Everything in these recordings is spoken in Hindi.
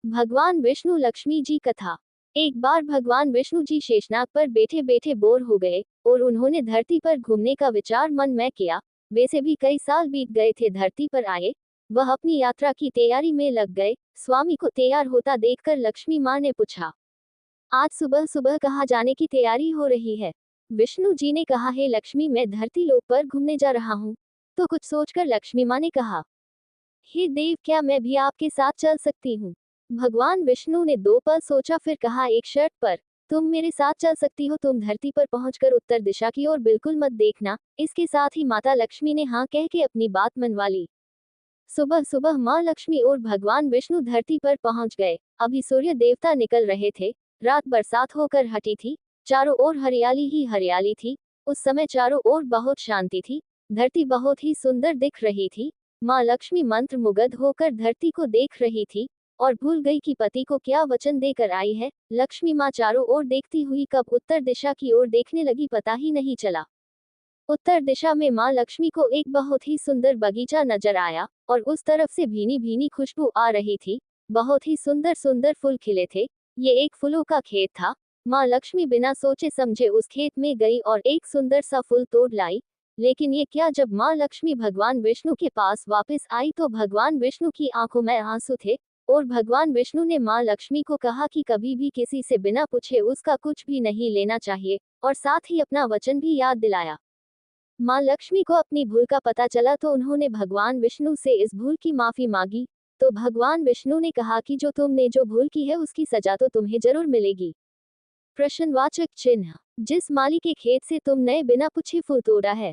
भगवान विष्णु लक्ष्मी जी कथा। एक बार भगवान विष्णु जी शेषनाग पर बैठे बैठे बोर हो गए और उन्होंने धरती पर घूमने का विचार मन में किया। वैसे भी कई साल बीत गए थे धरती पर आए। वह अपनी यात्रा की तैयारी में लग गए। स्वामी को तैयार होता देखकर लक्ष्मी माँ ने पूछा, आज सुबह सुबह कहाँ जाने की तैयारी हो रही है? विष्णु जी ने कहा, है लक्ष्मी, मैं धरती लोक पर घूमने जा रहा हूँ। तो कुछ सोचकर लक्ष्मी माँ ने कहा, हे देव, क्या मैं भी आपके साथ चल सकती हूँ? भगवान विष्णु ने दो पल सोचा, फिर कहा, एक शर्त पर। तुम मेरे साथ चल सकती हो। तुम धरती पर पहुंचकर उत्तर दिशा की ओर बिल्कुल मत देखना। इसके साथ ही माता लक्ष्मी ने हाँ कह के अपनी बात मनवा ली। सुबह सुबह माँ लक्ष्मी और भगवान विष्णु धरती पर पहुंच गए। अभी सूर्य देवता निकल रहे थे। रात बरसात होकर हटी थी। चारों ओर हरियाली ही हरियाली थी। उस समय चारों ओर बहुत शांति थी। धरती बहुत ही सुंदर दिख रही थी। माँ लक्ष्मी मंत्र मुग्ध होकर धरती को देख रही थी और भूल गई कि पति को क्या वचन देकर आई है। लक्ष्मी माँ चारों ओर देखती हुई कब उत्तर दिशा की ओर देखने लगी, पता ही नहीं चला। उत्तर दिशा में माँ लक्ष्मी को एक बहुत ही सुंदर बगीचा नजर आया और उस तरफ से भीनी भीनी खुशबू आ रही थी। बहुत ही सुंदर सुंदर फूल खिले थे। ये एक फूलों का खेत था। माँ लक्ष्मी बिना सोचे समझे उस खेत में गई और एक सुंदर सा फूल तोड़ लाई। लेकिन ये क्या, जब माँ लक्ष्मी भगवान विष्णु के पास वापस आई तो भगवान विष्णु की आंखों में आंसू थे। और भगवान विष्णु ने माँ लक्ष्मी को कहा कि कभी भी किसी से बिना पूछे उसका कुछ भी नहीं लेना चाहिए, और साथ ही अपना वचन भी याद दिलाया। माँ लक्ष्मी को अपनी भूल का पता चला तो उन्होंने भगवान विष्णु से इस भूल की माफी मांगी। तो भगवान विष्णु ने कहा कि जो तुमने जो भूल की है उसकी सजा तो तुम्हें जरूर मिलेगी। प्रश्नवाचक चिन्ह। जिस माली के खेत से तुमने बिना पूछे फूल तोड़ा है,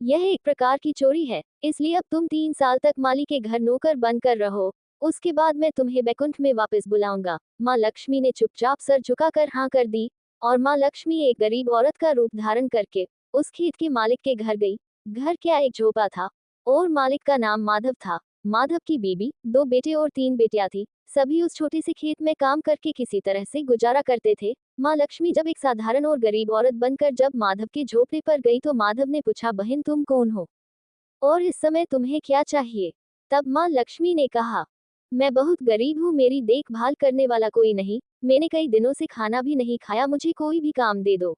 यह एक प्रकार की चोरी है। इसलिए अब तुम 3 साल तक माली के घर नौकर बनकर रहो। उसके बाद मैं तुम्हें बैकुंठ में वापस बुलाऊंगा। माँ लक्ष्मी ने चुपचाप सर झुकाकर हाँ कर दी और माँ लक्ष्मी एक गरीब औरत का रूप धारण करके उस खेत के मालिक के घर गई। घर क्या एक झोपड़ा था और मालिक का नाम माधव था। माधव की बीबी, 2 बेटे और 3 बेटियां थी। सभी उस छोटे से खेत में काम करके किसी तरह से गुजारा करते थे। माँ लक्ष्मी जब एक साधारण और गरीब औरत बनकर जब माधव के झोपड़े पर गई तो माधव ने पूछा, बहन तुम कौन हो और इस समय तुम्हें क्या चाहिए? तब माँ लक्ष्मी ने कहा, मैं बहुत गरीब हूँ, मेरी देखभाल करने वाला कोई नहीं। मैंने कई दिनों से खाना भी नहीं खाया, मुझे कोई भी काम दे दो,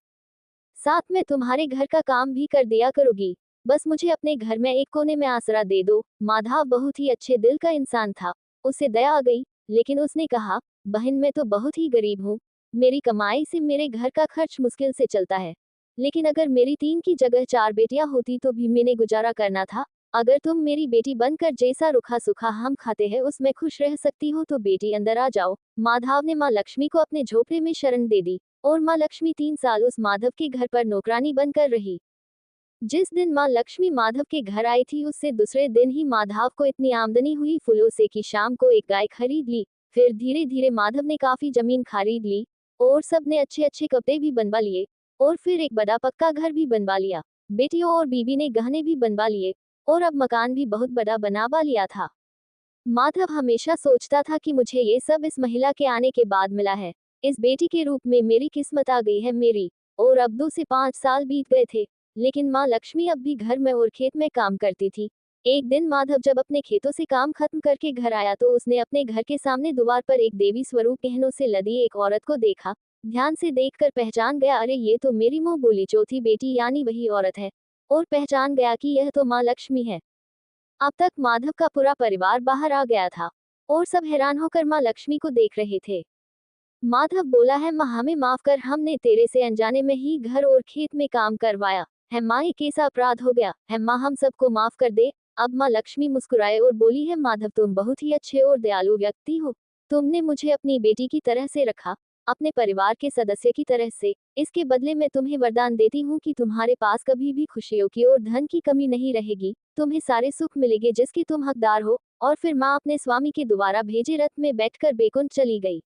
साथ में तुम्हारे घर का काम भी कर दिया करोगी। बस मुझे अपने घर में एक कोने में आसरा दे दो। माधव बहुत ही अच्छे दिल का इंसान था। उसे दया आ गई, लेकिन उसने कहा, बहन मैं तो बहुत ही गरीब हूँ। मेरी कमाई से मेरे घर का खर्च मुश्किल से चलता है। लेकिन अगर मेरी 3 की जगह 4 बेटियां होती तो भी मैंने गुजारा करना था। अगर तुम मेरी बेटी बनकर जैसा रूखा सूखा हम खाते हैं उसमें खुश रह सकती हो तो बेटी अंदर आ जाओ। माधव ने माँ लक्ष्मी को अपने झोपड़े में शरण दे दी और माँ लक्ष्मी 3 साल उस माधव के घर पर नौकरानी बनकर रही। जिस दिन माँ लक्ष्मी माधव के घर आई थी उससे दूसरे दिन ही माधव को इतनी आमदनी हुई फूलों से कि शाम को एक गाय खरीद ली। फिर धीरे धीरे माधव ने काफी जमीन खरीद ली और सबने अच्छे अच्छे कपड़े भी बनवा लिए और फिर एक बड़ा पक्का घर भी बनवा लिया। बेटियों और बीबी ने गहने भी बनवा लिए और अब मकान भी बहुत बड़ा बनवा लिया था। माधव हमेशा सोचता था कि मुझे ये सब इस महिला के आने के बाद मिला है। इस बेटी के रूप में मेरी किस्मत आ गई है मेरी। और अब 2 से 5 साल बीत गए थे, लेकिन माँ लक्ष्मी अब भी घर में और खेत में काम करती थी। एक दिन माधव जब अपने खेतों से काम खत्म करके घर आया तो उसने अपने घर के सामने द्वार पर एक देवी स्वरूप गहनों से लदी एक औरत को देखा। ध्यान से देखकर पहचान गया, अरे ये तो मेरी मुंह बोली चौथी बेटी यानी वही औरत है। और पहचान गया कि यह तो माँ लक्ष्मी है। अब तक माधव का पूरा परिवार बाहर आ गया था और सब हैरान होकर माँ लक्ष्मी को देख रहे थे। माधव बोला, है माँ हमें माफ कर, हमने तेरे से अनजाने में ही घर और खेत में काम करवाया है माँ, ये कैसा अपराध हो गया है माँ, हम सबको माफ कर दे। अब माँ लक्ष्मी मुस्कुराए और बोली, है माधव तुम बहुत ही अच्छे और दयालु व्यक्ति हो। तुमने मुझे अपनी बेटी की तरह से रखा, अपने परिवार के सदस्य की तरह से। इसके बदले मैं तुम्हें वरदान देती हूँ कि तुम्हारे पास कभी भी खुशियों की और धन की कमी नहीं रहेगी। तुम्हें सारे सुख मिलेंगे जिसके तुम हकदार हो। और फिर माँ अपने स्वामी के द्वारा भेजे रथ में बैठकर बैकुंठ चली गई।